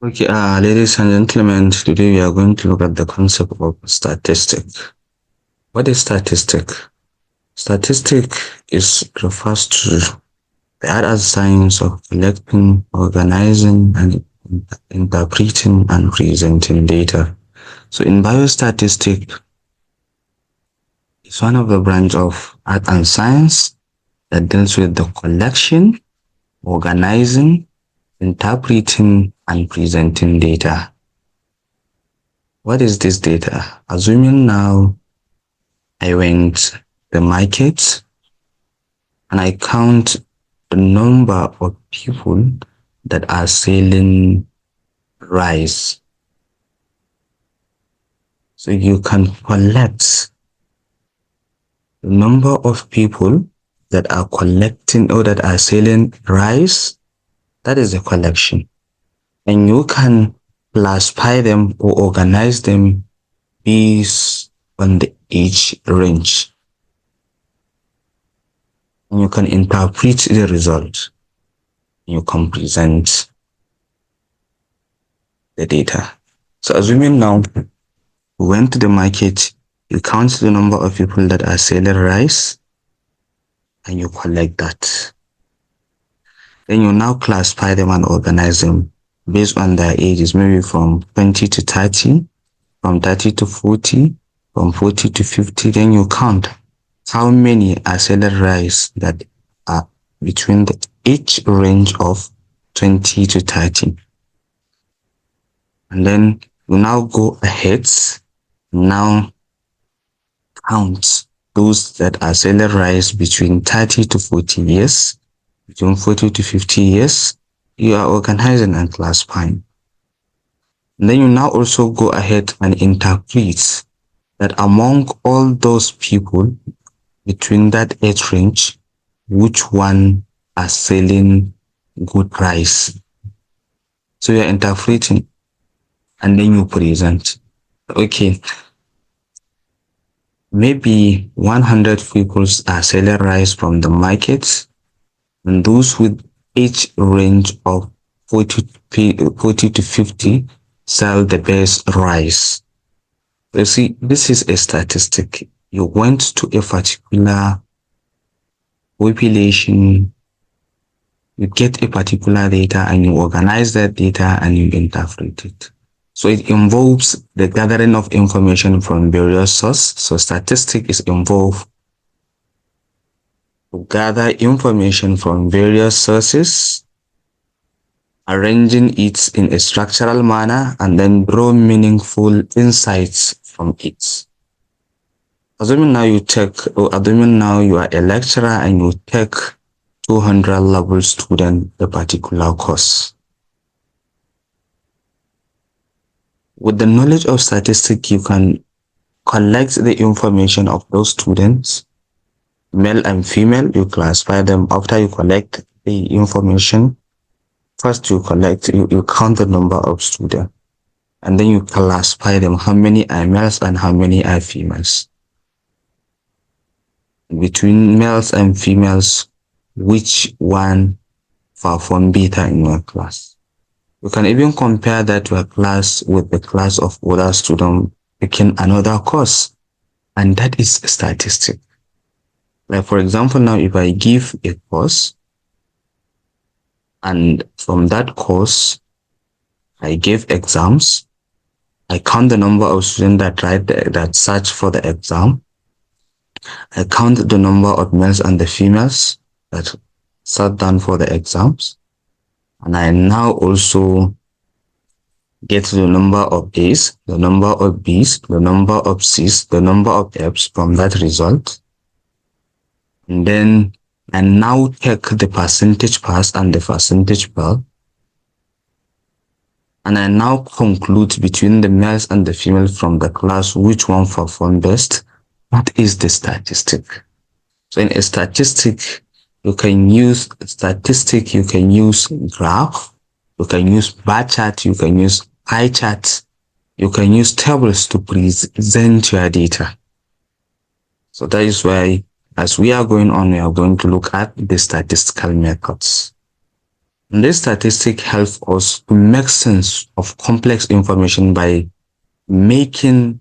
Okay, ladies and gentlemen, today we are going to look at the concept of statistic. What is statistic? Statistic is refers to the art and science of collecting, organizing, and interpreting and presenting data. So in biostatistic, it's one of the branch of art and science that deals with the collection, organizing, interpreting, and presenting data. What is this data? Assuming now I went to the market and I count the number of people that are selling rice. So you can collect the number of people that are collecting or that are selling rice. That is a collection. And you can classify them or organize them based on the age range. And you can interpret the result. You can present the data. So assuming now we went to the market, you count the number of people that are selling rice and you collect that. Then you now classify them and organize them based on their ages, maybe from 20 to 30, from 30 to 40, from 40 to 50. Then you count how many are selling rice that are between the age range of 20 to 30. And then you now go ahead, now count those that are selling rice between 30 to 40 years, between 40 to 50 years. You are organizing and classifying. And then you now also go ahead and interpret that among all those people between that age range, which one are selling good rice. So you're interpreting and then you present. Okay, maybe 100 people are selling rice from the market, and those with age range of 40 to 50 sell the best rice. You see, this is a statistic. You went to a particular population, you get a particular data and you organize that data and you interpret it. So it involves the gathering of information from various sources. So statistics is involved to gather information from various sources, arranging it in a structural manner, and then draw meaningful insights from it. Assuming now you are a lecturer and you take 200 level student a particular course. With the knowledge of statistics, you can collect the information of those students, male and female. You classify them. After you collect the information, first you count the number of students, and then you classify them. How many are males and how many are females? Between males and females, which one perform better in your class? You can even compare that to a class with the class of other students taking another course, and that is statistic. Like for example, now if I give a course, and from that course I give exams, I count the number of students that search for the exam. I count the number of males and the females that sat down for the exams. And I now also get the number of A's, the number of B's, the number of C's, the number of F's from that result. And then I now take the percentage pass and the percentage fail. And I now conclude between the males and the females from the class which one performed best. That is the statistic. So in a statistic, you can use graph, you can use bar chart, you can use pie chart, you can use tables to present your data. So that is why, as we are going on, we are going to look at the statistical methods. And this statistic helps us to make sense of complex information by making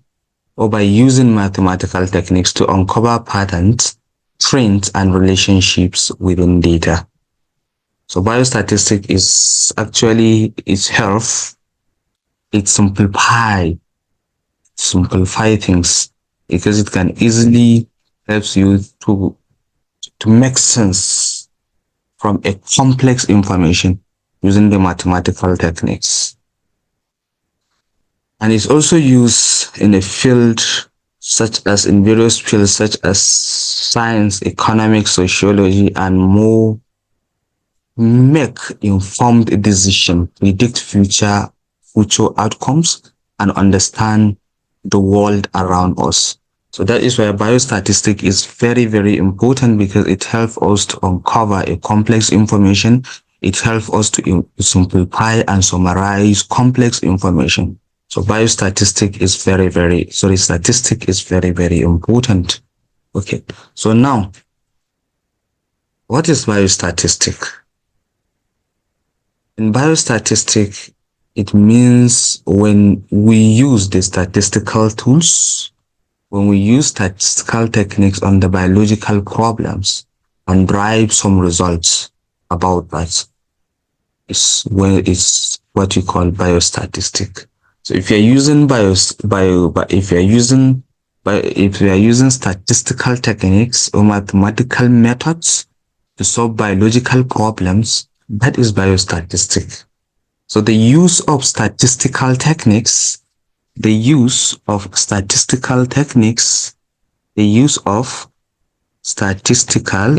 or by using mathematical techniques to uncover patterns, trends, and relationships within data. So biostatistics is actually its help. It simplify things because it can easily helps you to make sense from a complex information using the mathematical techniques. And it's also used in a field such as in various fields such as science, economics, sociology, and more. Make informed decisions, predict future outcomes, and understand the world around us. So that is why biostatistic is very, very important because it helps us to uncover a complex information. It helps us to simplify and summarize complex information. So statistic is very, very important. Okay. So now, what is biostatistic? In biostatistic, it means when we use statistical techniques on the biological problems and drive some results about that, it's what we call biostatistic. So if you're using if you are using statistical techniques or mathematical methods to solve biological problems, that is biostatistic. So the use of statistical techniques, the use of statistical techniques, the use of statistical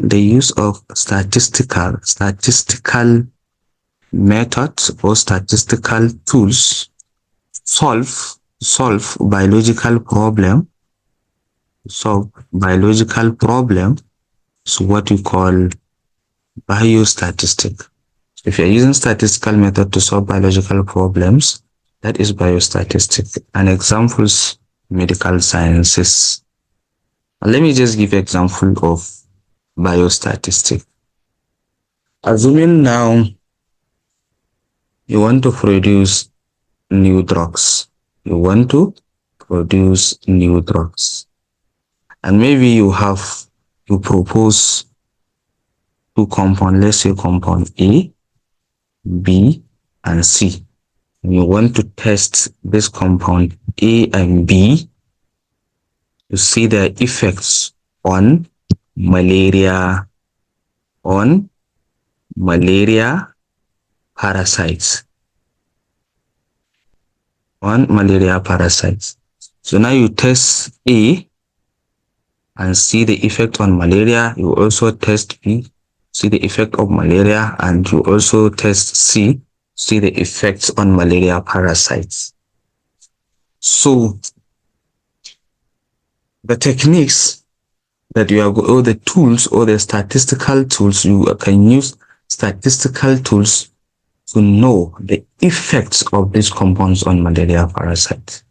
methods or statistical tools solve biological problem is what we call biostatistic. If you're using statistical method to solve biological problems, that is biostatistic. And examples, medical sciences. And let me just give example of biostatistic. Assuming now you want to produce new drugs. You want to produce new drugs. And maybe you propose two compounds, let's say compound A, B, and C. You want to test this compound A and B to see their effects on malaria parasites. So now you test A and see the effect on malaria. You also test B, see the effect of malaria, and you also test C, see the effects on malaria parasites. So the techniques that you are, or the tools, or the statistical tools, you can use statistical tools to know the effects of these compounds on malaria parasites.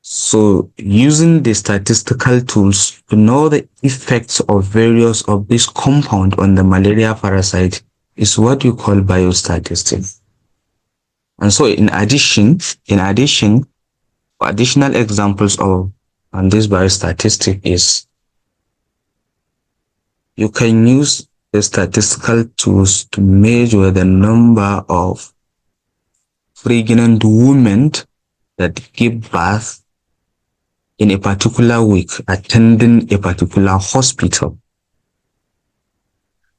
So using the statistical tools to know the effects of various of these compounds on the malaria parasite is what you call biostatistics. And so in addition, additional examples of on this biostatistic is you can use the statistical tools to measure the number of pregnant women that give birth in a particular week attending a particular hospital.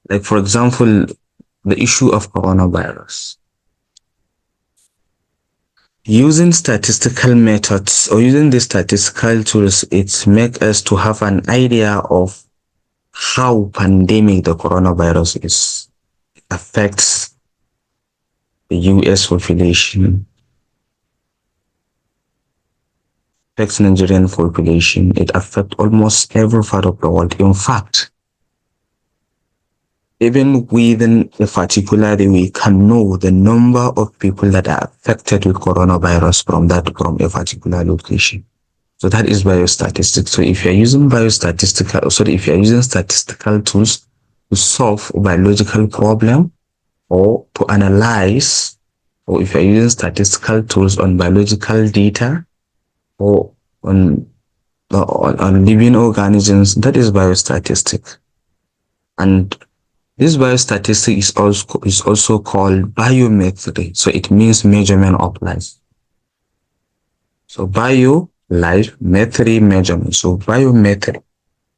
Like for example, the issue of coronavirus. Using statistical methods or using the statistical tools, it makes us to have an idea of how pandemic the coronavirus is. It affects the US population, affects Nigerian population, it affects almost every part of the world. In fact, even within a particular day, we can know the number of people that are affected with coronavirus from a particular location. So that is biostatistics. So if you're using if you're using statistical tools to solve a biological problem, or to analyze, or if you're using statistical tools on biological data or on living organisms, that is biostatistic. And this biostatistic is also called biometry. So it means measurement of life. So bio, life, metry, measurement. So biometry,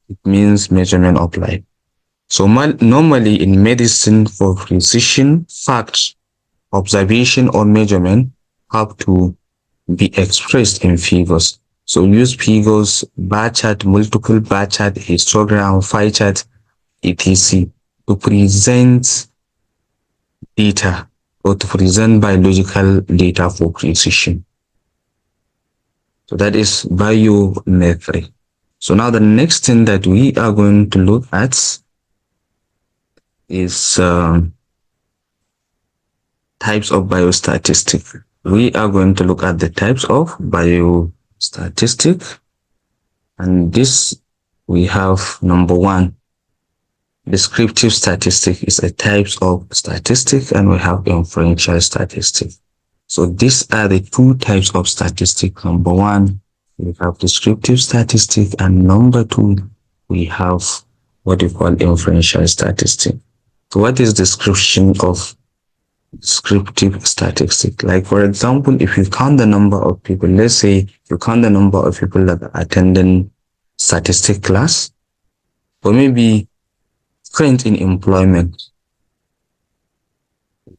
it means measurement of life. So normally in medicine, for precision, facts, observation or measurement have to be expressed in figures. So use figures, bar chart, multiple bar chart, histogram, pie chart, etc. to present data or to present biological data for precision. So that is biometry. So now the next thing that we are going to look at is types of biostatistic. We are going to look at the types of biostatistic, and this we have number one, descriptive statistic is a type of statistic, and we have inferential statistic. So these are the two types of statistic. Number one, we have descriptive statistic, and number two, we have what we call inferential statistic. So what is description of descriptive statistic? Like for example, if you count the number of people, let's say you count the number of people that are attending statistic class, or maybe trends in employment.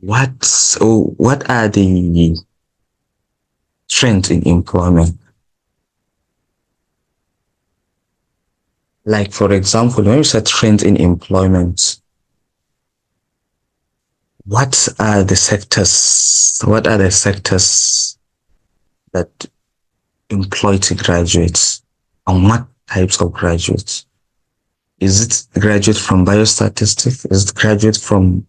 What are the trends in employment? Like for example, when you say trends in employment, what are the sectors? What are the sectors that employ graduates, and what types of graduates? Is it graduate from biostatistics? Is it graduate from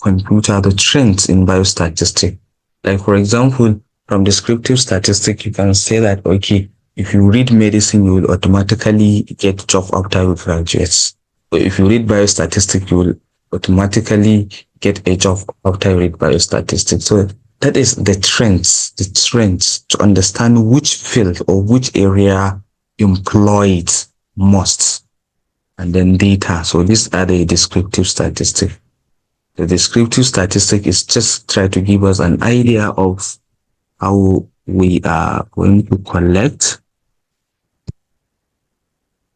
computer? The trends in biostatistics. Like for example, from descriptive statistics, you can say that, okay, if you read medicine, you will automatically get job after you graduate. But if you read biostatistics, you will automatically get a job after you read biostatistics. So that is the trends to understand which field or which area employed most, and then data. So these are the descriptive statistics. The descriptive statistic is just try to give us an idea of how we are going to collect,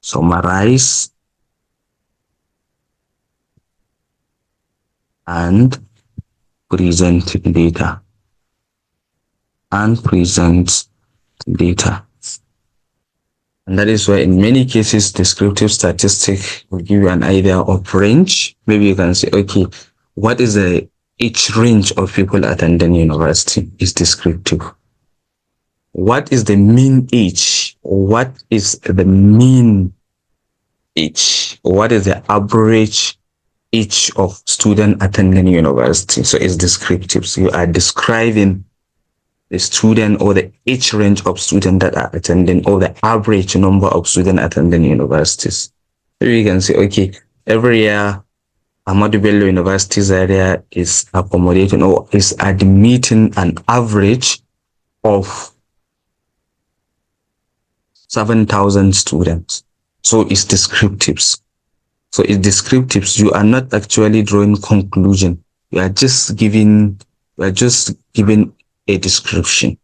summarize, and present data. And that is why in many cases, descriptive statistic will give you an idea of range. Maybe you can say, okay, what is the age range of people attending university is descriptive. What is the mean age? What is the mean age? What is the average age of student attending university? So it's descriptive. So you are describing the student or the age range of students that are attending, or the average number of students attending universities. So you can say, okay, every year Ahmadu Bello University's area is accommodating or is admitting an average of 7,000 students. So it's descriptives. You are not actually drawing conclusion. You are just giving a description.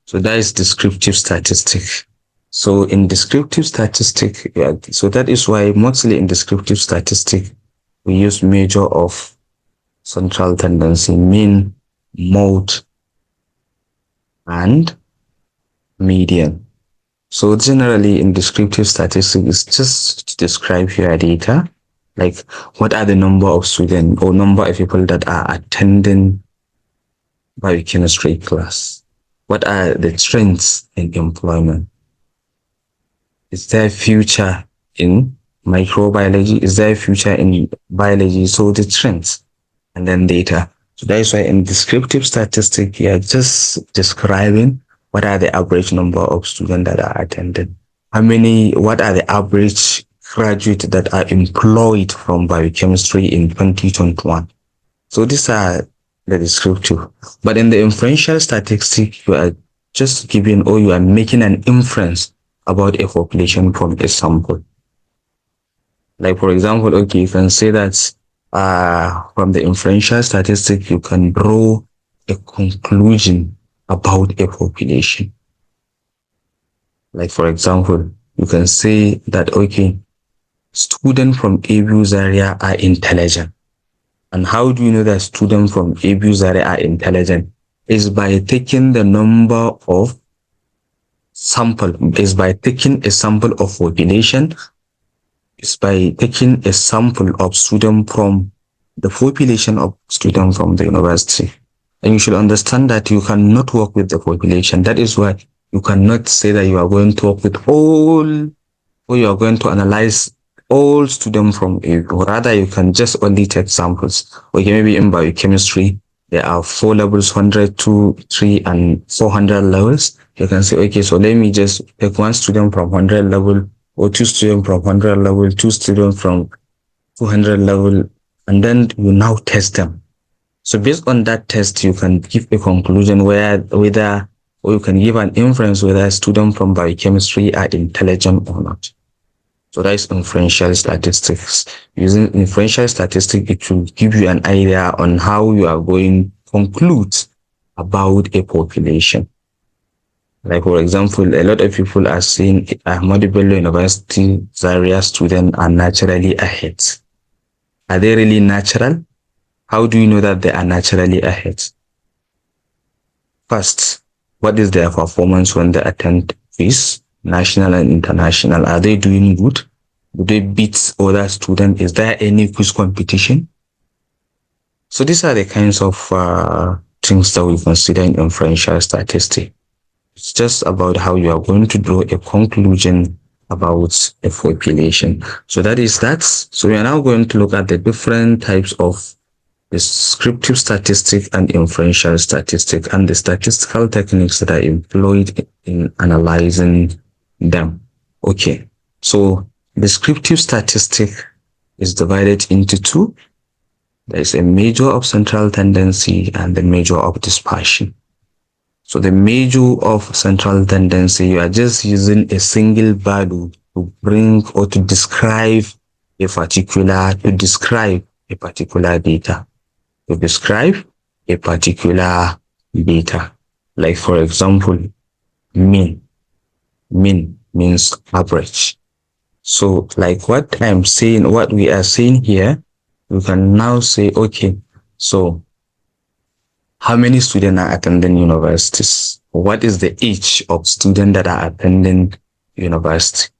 So that is descriptive statistic. So in descriptive statistic, so that is why mostly in descriptive statistic, we use measure of central tendency, mean, mode, and median. So generally in descriptive statistics, it's just to describe your data, like what are the number of students or number of people that are attending biochemistry class. What are the trends in employment? Is there a future in microbiology? Is there a future in biology? So the trends and then data. So that is why in descriptive statistics, you are just describing what are the average number of students that are attended. What are the average graduates that are employed from biochemistry in 2021? So these are the descriptive. But in the inferential statistic, you are just giving or you are making an inference about a population from a sample. Like for example, okay, you can say that from the inferential statistic, you can draw a conclusion about a population. Like for example, you can say that okay, students from ABU Zaria are intelligent. And how do you know that students from ABU Zaria are intelligent? Is by taking the number of sample, is by taking a sample of population, is by taking a sample of student from the population of students from the university. And you should understand that you cannot work with the population. That is why you cannot say that you are going to work with all, or you are going to analyze all students from a, or rather you can just only take samples. Okay, maybe in biochemistry, there are 4 levels, 100, 2, 3, and 400 levels. You can say, okay, so let me just take one student from 100 level, or two students from 100 level, two students from 200 level, and then you now test them. So based on that test, you can give a conclusion whether, or you can give an inference whether students from biochemistry are intelligent or not. So that is inferential statistics. Using inferential statistics, it will give you an idea on how you are going to conclude about a population. Like for example, a lot of people are saying Ahmadu Bello University Zaria students are naturally ahead. Are they really natural? How do you know that they are naturally ahead? First, what is their performance when they attend quiz, national and international? Are they doing good? Do they beat other students? Is there any quiz competition? So these are the kinds of things that we consider in inferential statistics. It's just about how you are going to draw a conclusion about a population. So that is that. So we are now going to look at the different types of descriptive statistic and inferential statistic and the statistical techniques that are employed in analyzing them. Okay, so descriptive statistic is divided into two. There is a measure of central tendency and the measure of dispersion. So the measure of central tendency, you are just using a single value to bring or to describe a particular data. To describe a particular data. Like for example, mean. Mean means average. So like what I'm saying, what we are saying here, we can now say, okay, so how many students are attending universities? What is the age of students that are attending university?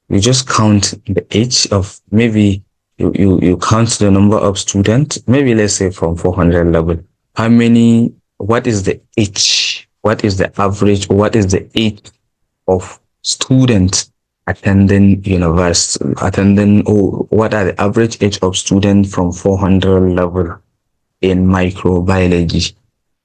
You just count the age of, maybe you count the number of students, maybe let's say from 400 level. How many, what is the age? What is the average? What is the age of students attending university, or what are the average age of students from 400 level in microbiology?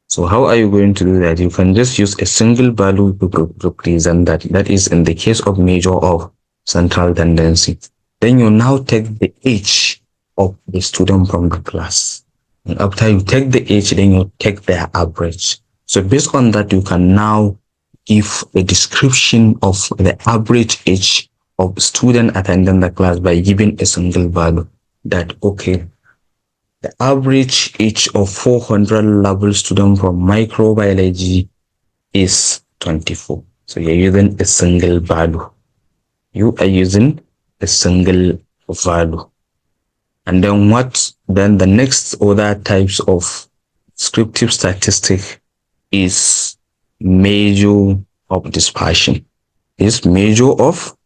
So how are you going to do that? You can just use a single value to represent that. That is in the case of measure of central tendency. Then you now take the age of the student from the class. And after you take the age, then you take their average. So based on that, you can now give a description of the average age of student attending the class by giving a single value. That, okay, the average age of 400 level student from microbiology is 24. So you're using a single value. You are using a single value. And then the next other types of descriptive statistic is measure of dispersion. Is measure of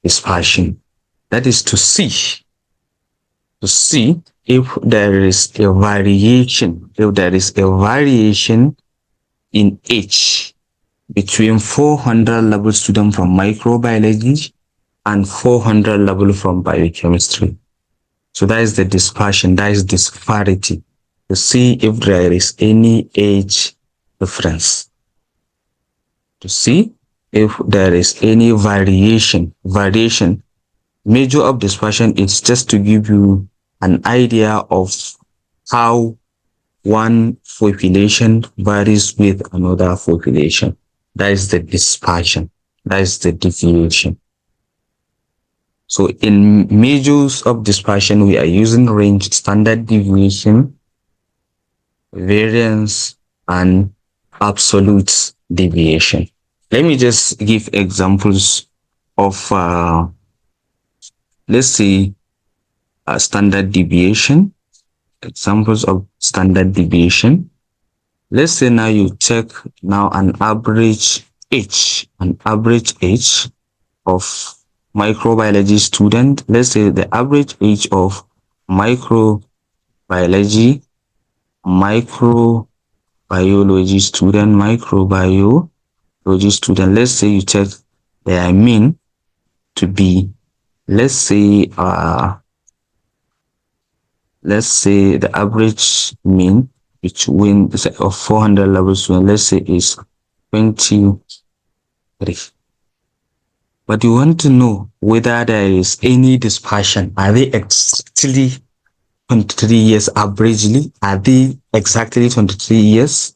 dispersion. That is to see if there is a variation, in age between 400 level student from microbiology and 400 level from biochemistry. So that is the dispersion, that is disparity, to see if there is any age difference, to see if there is any variation. Measure of dispersion is just to give you an idea of how one population varies with another population. That is the dispersion. That is the deviation. So in measures of dispersion, we are using range, standard deviation, variance, and absolute deviation. Let me just give examples of, let's say, a standard deviation. Examples of standard deviation. Let's say now you check now an average age of microbiology student. Let's say the average age of microbiology, microbiology student. Let's say you check their mean to be, let's say, the average mean between of 400 levels, let's say is 23. But you want to know whether there is any dispersion. Are they exactly 23 years averagely? Are they exactly 23 years?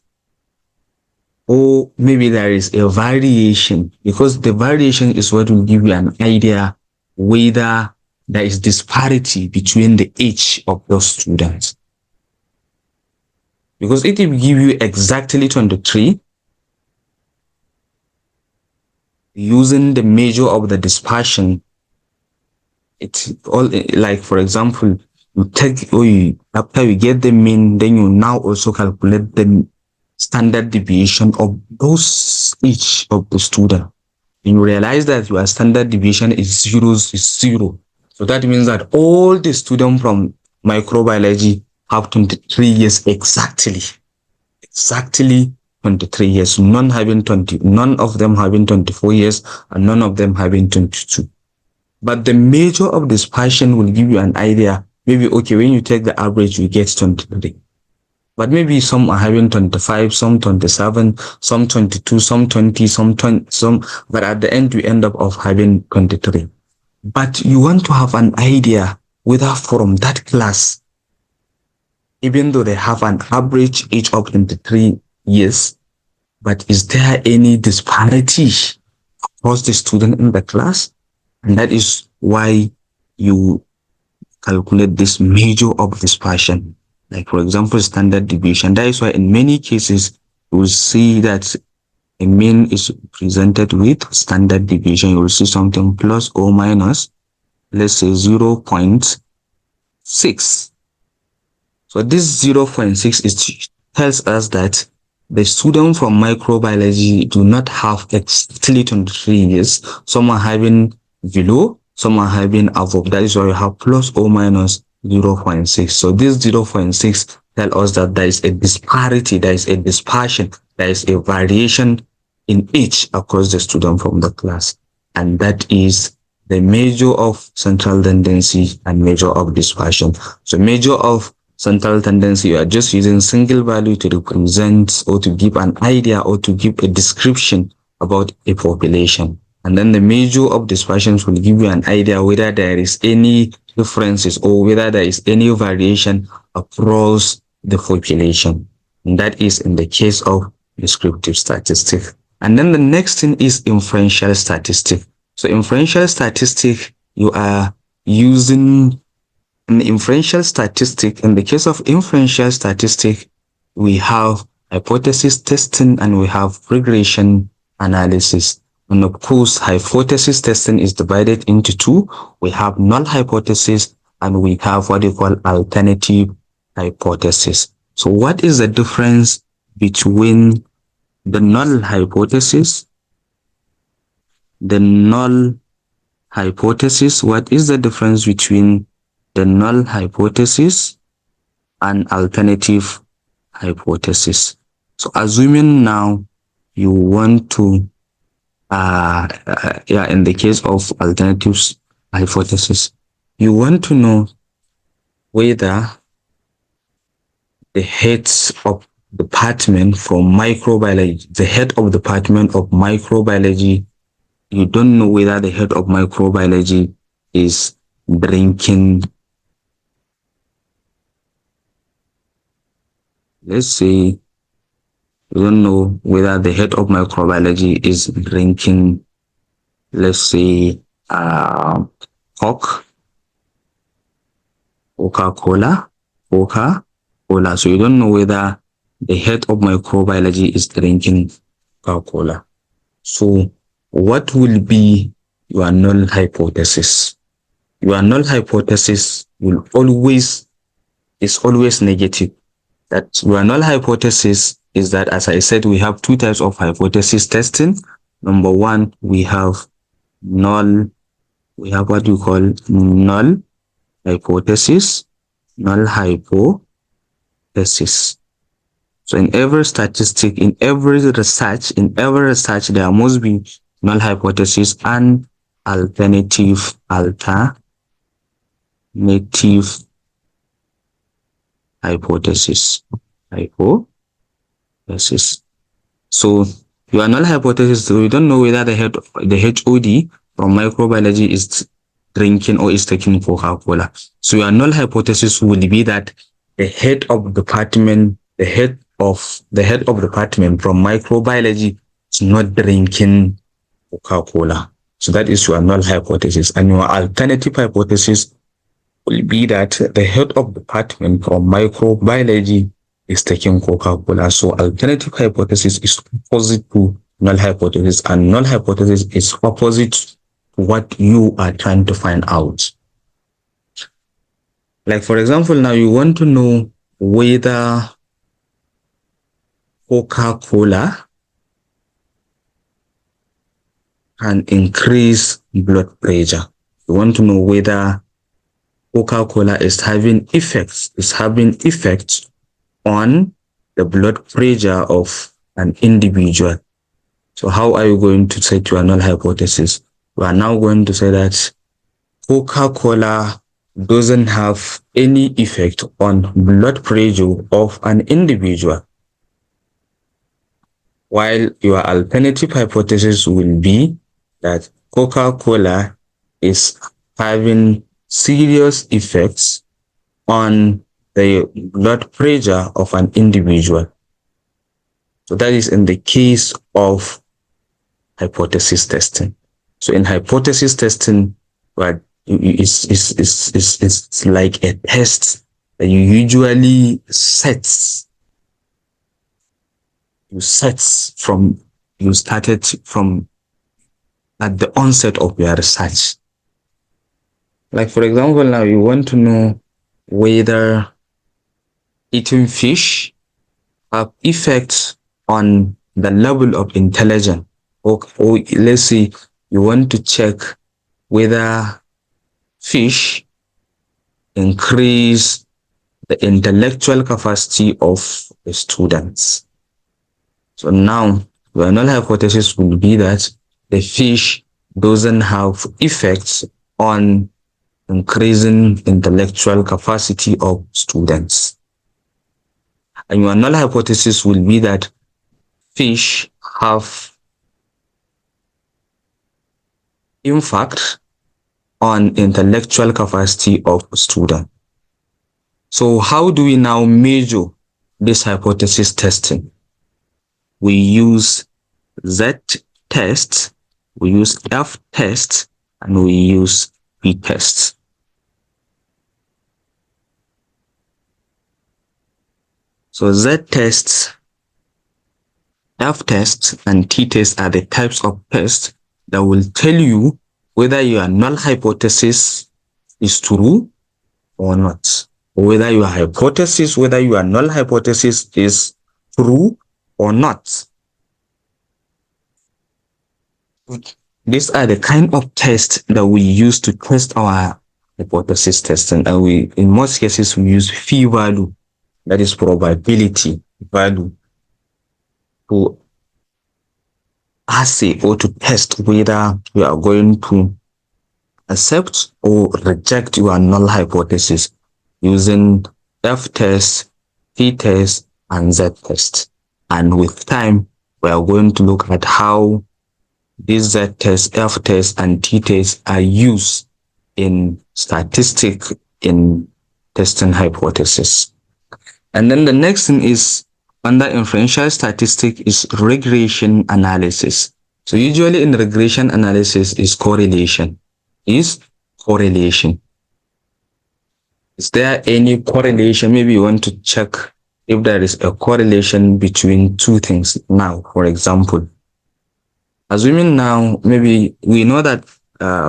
Or maybe there is a variation, because the variation is what will give you an idea whether there is disparity between the age of those students. Because it will give you exactly 23 using the measure of the dispersion. It's all like, for example, you take, after you get the mean, then you now also calculate the standard deviation of those each of the student. And you realize that your standard deviation is zero. So that means that all the students from microbiology have 23 years exactly. Exactly 23 years. None of them having 24 years, and none of them having 22. But the measure of dispersion will give you an idea. Maybe, okay, when you take the average, you get 23. But maybe some are having 25, some 27, some 22, some 20, some 20, but at the end, you end up of having 23. But you want to have an idea whether from that class, even though they have an average age of 23 years, but is there any disparity across the student in the class? And that is why you calculate this measure of dispersion. Like, for example, standard deviation. That is why in many cases, you will see that a mean is presented with standard deviation. You will see something plus or minus, let's say 0.6. So this 0.6 tells us that the students from microbiology do not have exactly 23 years. Some are having below, some are having above. That is why we have plus or minus 0.6. So this 0.6 tells us that there is a disparity, there is a dispersion, there is a variation in each across the student from the class. And that is the measure of central tendency and measure of dispersion. So measure of central tendency, you are just using single value to represent or to give an idea or to give a description about a population. And then the measure of dispersions will give you an idea whether there is any differences or whether there is any variation across the population. And that is in the case of descriptive statistic. And then the next thing is inferential statistic. So inferential statistic, you are using in inferential statistic. In the case of inferential statistic, we have hypothesis testing and we have regression analysis. And of course, hypothesis testing is divided into two. We have null hypothesis and we have what you call alternative hypothesis. So what is the difference between the null hypothesis, the null hypothesis? What is the difference between the null hypothesis and alternative hypothesis? So assuming now you want to, in the case of alternative hypothesis, you want to know whether the heads of department from microbiology, the head of department of microbiology, you don't know whether the head of microbiology is drinking Let's say you don't know whether the head of microbiology is drinking, let's say, Coke, Coca-Cola, Coca-Cola. So you don't know whether the head of microbiology is drinking Coca-Cola. So what will be your null hypothesis? Your null hypothesis will always is always negative. That your null hypothesis is that, as I said, we have two types of hypothesis testing. Number one, we have what we call null hypothesis, null hypothesis. So in every statistic, in every research, there must be null hypothesis and alternative hypothesis. So your null hypothesis, we don't know whether the HOD from microbiology is drinking or is taking Coca-Cola. So your null hypothesis will be that the head of department from microbiology is not drinking Coca-Cola. So that is your null hypothesis. And your alternative hypothesis will be that the head of department from microbiology is taking Coca-Cola. So alternative hypothesis is opposite to null hypothesis, and null hypothesis is opposite to what you are trying to find out. Like, for example, now you want to know whether Coca-Cola can increase blood pressure. You want to know whether Coca-Cola is having effects on the blood pressure of an individual. So how are you going to say to a null hypothesis? We are now going to say that Coca-Cola doesn't have any effect on blood pressure of an individual, while your alternative hypothesis will be that Coca-Cola is having serious effects on the blood pressure of an individual. So that is in the case of hypothesis testing. So in hypothesis testing, it's like a test that you usually set. You started from at the onset of your research. Like, for example, now you want to know whether eating fish have effects on the level of intelligence, or let's say you want to check whether fish increase the intellectual capacity of the students. So now the null hypothesis will be that the fish doesn't have effects on increasing intellectual capacity of students. And your null hypothesis will be that fish have impact on intellectual capacity of students. So how do we now measure this hypothesis testing? We use z-test, we use f-test, and we use p-test. So z-tests, f-tests, and t-tests are the types of tests that will tell you whether your null hypothesis is true or not, or whether your null hypothesis is true or not. These are the kind of tests that we use to test our hypothesis testing, and in most cases we use p-value, that is probability value, to assay or to test whether we are going to accept or reject your null hypothesis using f-test, t-test, and z-test. And with time, we are going to look at how these z-tests, f-tests, and t-tests are used in statistics in testing hypothesis. And then the next thing is under inferential statistic is regression analysis. So usually in regression analysis is correlation. Is correlation. Is there any correlation? Maybe you want to check if there is a correlation between two things. Now, for example, assuming now maybe we know that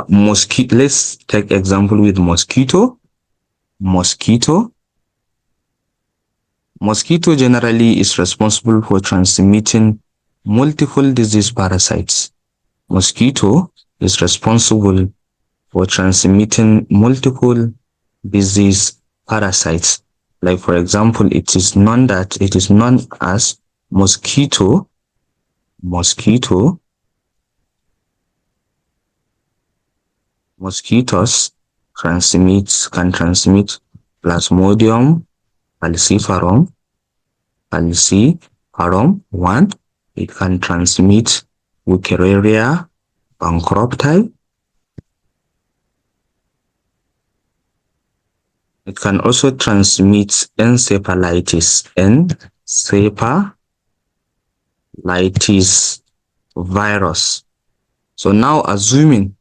mosquito. Let's take example with mosquito. Mosquito generally is responsible for transmitting multiple disease parasites. Mosquito is responsible for transmitting multiple disease parasites. Like for example, it is known as mosquitoes can transmit Plasmodium falciparum 1. It can transmit Wuchereria bancropti. It can also transmit encephalitis virus. So now assuming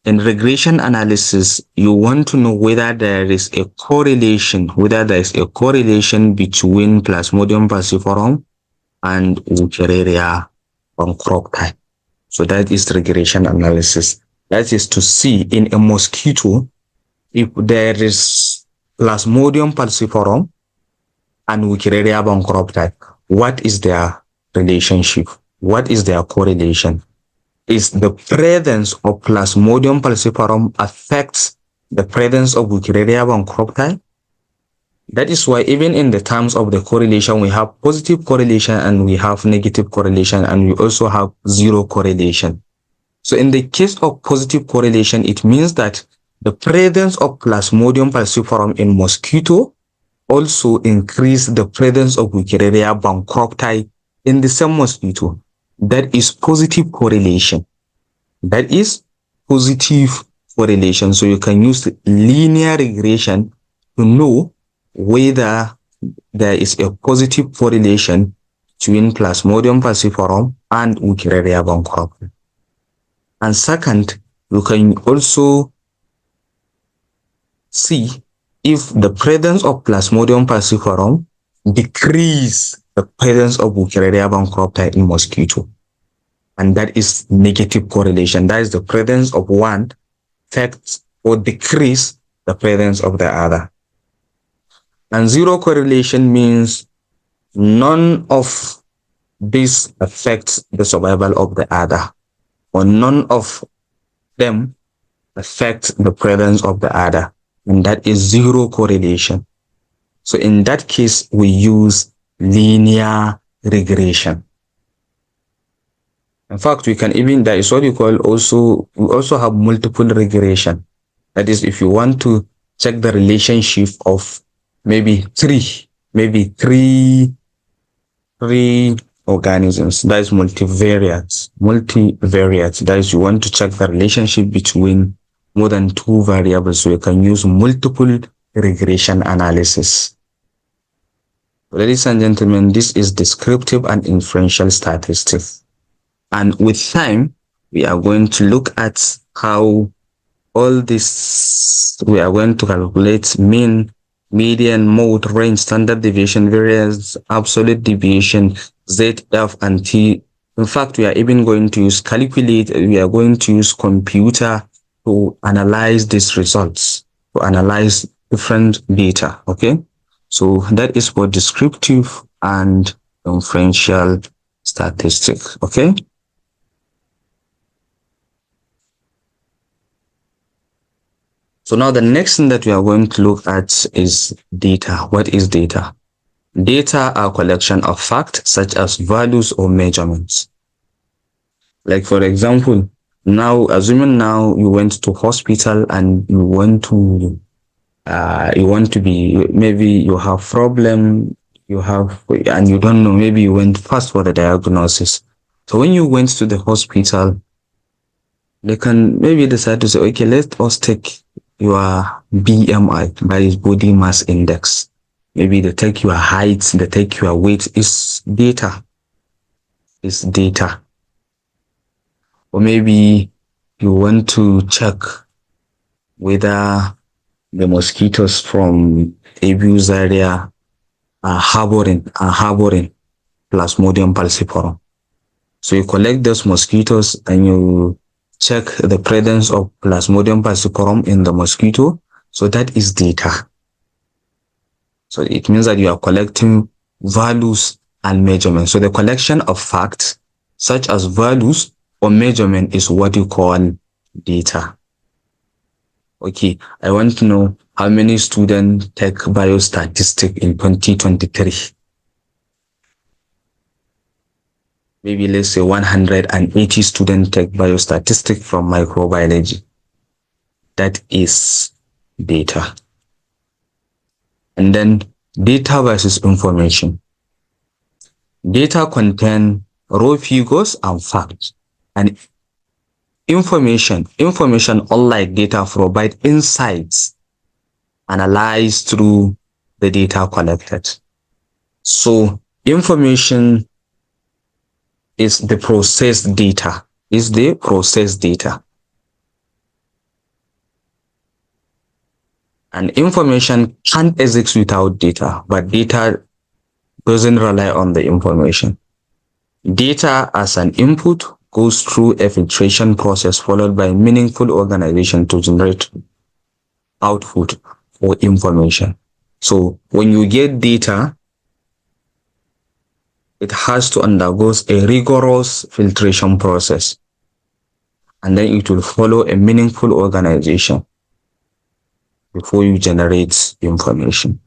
in regression analysis, you want to know whether there is a correlation between Plasmodium falciparum and Wuchereria bancropti. So that is regression analysis. That is to see in a mosquito if there is Plasmodium falciparum and Wuchereria bancropti. What is their relationship? What is their correlation? Is the presence of Plasmodium falciparum affects the presence of Wuchereria bancropti? That is why even in the terms of the correlation, we have positive correlation and we have negative correlation, and we also have zero correlation. So in the case of positive correlation, it means that the presence of Plasmodium falciparum in mosquito also increase the presence of Wuchereria bancropti in the same mosquito. That is positive correlation. So you can use linear regression to know whether there is a positive correlation between Plasmodium falciparum and Wuchereria bancropti. And second, you can also see if the presence of Plasmodium falciparum decrease the presence of Wuchereria bancropti in mosquito. And that is negative correlation. That is the presence of one affects or decrease the presence of the other. And zero correlation means none of this affects the survival of the other, or none of them affects the presence of the other. And that is zero correlation. So in that case, we use linear regression. In fact, we can even, that is what we call we also have multiple regression. That is, if you want to check the relationship of maybe three organisms, that is multivariates. That is, you want to check the relationship between more than two variables, so you can use multiple regression analysis. Ladies and gentlemen, this is descriptive and inferential statistics. And with time, we are going to look at how all this, we are going to calculate mean, median, mode, range, standard deviation, variance, absolute deviation, Z, F, and T. In fact, we are even going to use we are going to use computer to analyze these results, to analyze different data, okay? So that is for descriptive and inferential statistics, okay? So now the next thing that we are going to look at is data. What is data? Data are a collection of facts such as values or measurements. Like for example, now assuming now you went to hospital and you want to be, maybe you have problem, and you don't know, maybe you went first for the diagnosis. So when you went to the hospital, they can maybe decide to say, okay, let us take your BMI, that is body mass index. Maybe they take your height, they take your weight. It's data. It's data. Or maybe you want to check whether the mosquitoes from abuse area are harboring Plasmodium falciparum. So you collect those mosquitoes and you check the presence of Plasmodium falciparum in the mosquito. So that is data. So it means that you are collecting values and measurements. So the collection of facts such as values or measurement is what you call data. Okay, I want to know how many students take biostatistics in 2023. Maybe let's say 180 students take biostatistics from microbiology. That is data. And then data versus information. Data contain raw figures and facts. And information, unlike data, provide insights analyzed through the data collected. So information is the processed data. And information can't exist without data, but data doesn't rely on the information. Data as an input goes through a filtration process followed by meaningful organization to generate output or information. So when you get data, it has to undergo a rigorous filtration process, and then it will follow a meaningful organization before you generate information.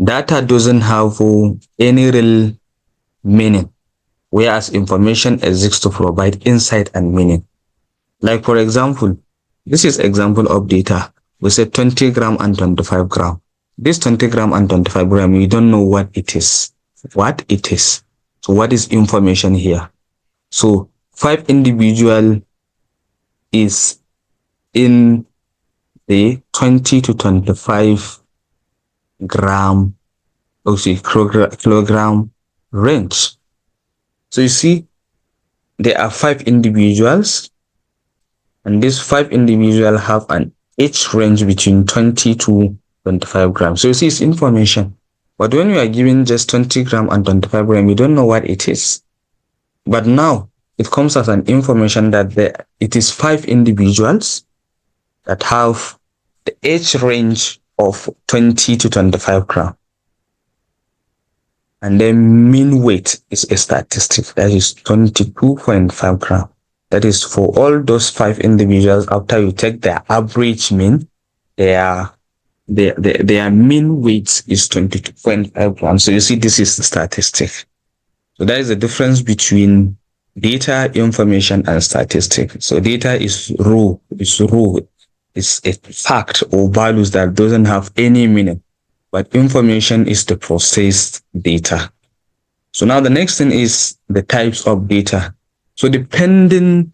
Data doesn't have any real meaning, whereas information exists to provide insight and meaning. Like for example, this is example of data. We said 20 gram and 25 gram. This 20 gram and 25 gram, we don't know what it is. So what is information here? So 5 individual is in the 20 to 25 gram, kilogram range. So you see, there are 5 individuals, and these 5 individuals have an age range between 20 to 25 grams. So you see, it's information. But when you are given just 20 gram and 25 gram, you don't know what it is. But now it comes as an information that it is 5 individuals that have the age range of 20 to 25 gram. And the mean weight is a statistic, that is 22.5 gram. That is for all those 5 individuals. After you take their average mean, their mean weight is 22.5 grams. So you see, this is the statistic. So that is the difference between data, information, and statistics. So data is raw. It's a fact or values that doesn't have any meaning. But information is the processed data. So now the next thing is the types of data. So depending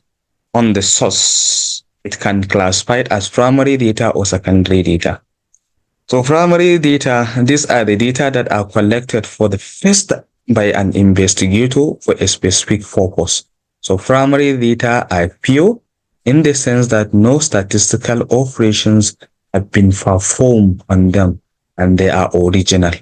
on the source, it can classify it as primary data or secondary data. So primary data, these are the data that are collected for the first by an investigator for a specific purpose. So primary data are pure in the sense that no statistical operations have been performed on them, and they are original.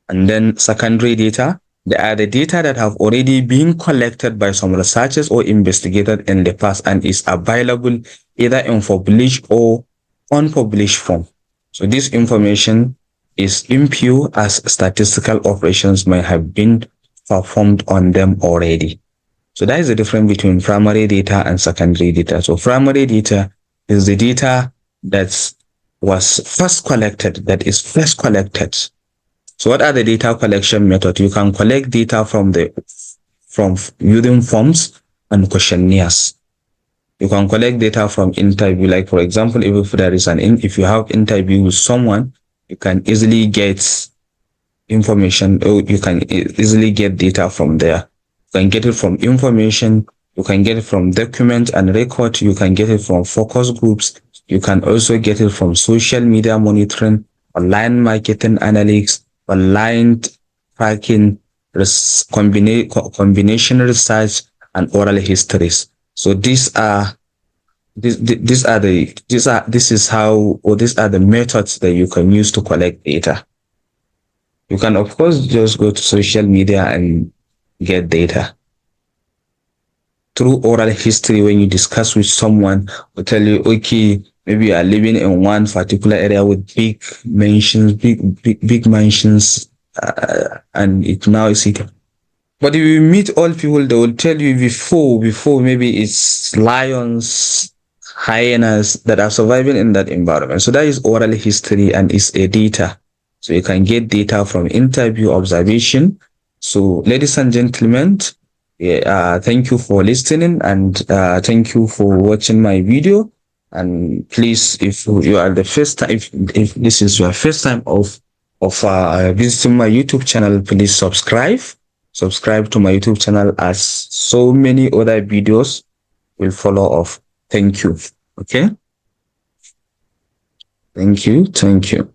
And then secondary data, they are the data that have already been collected by some researchers or investigated in the past and is available either in published or unpublished form. So this information is impure as statistical operations may have been performed on them already. So that is the difference between primary data and secondary data. So primary data is the data that was first collected, So what are the data collection methods? You can collect data from using forms and questionnaires. You can collect data from interview, like for example, if there is if you have interview with someone, you can easily get information, or you can easily get data from there. You can get it from information, you can get it from document and record, you can get it from focus groups, you can also get it from social media monitoring, online marketing analytics, online tracking, combination research, and oral histories. So this is how, or these are the methods that you can use to collect data. You can of course just go to social media and get data. Through oral history, when you discuss with someone, will tell you, okay, maybe you are living in one particular area with big mansions, big mansions, and it now is it. But if you meet all people, they will tell you before maybe it's lions, hyenas that are surviving in that environment. So that is oral history and it's a data. So you can get data from interview observation. So ladies and gentlemen, thank you for listening and thank you for watching my video. And please, if you are the first time, if this is your first time of visiting my YouTube channel, please subscribe to my YouTube channel, as so many other videos will follow off. Thank you. Okay. Thank you.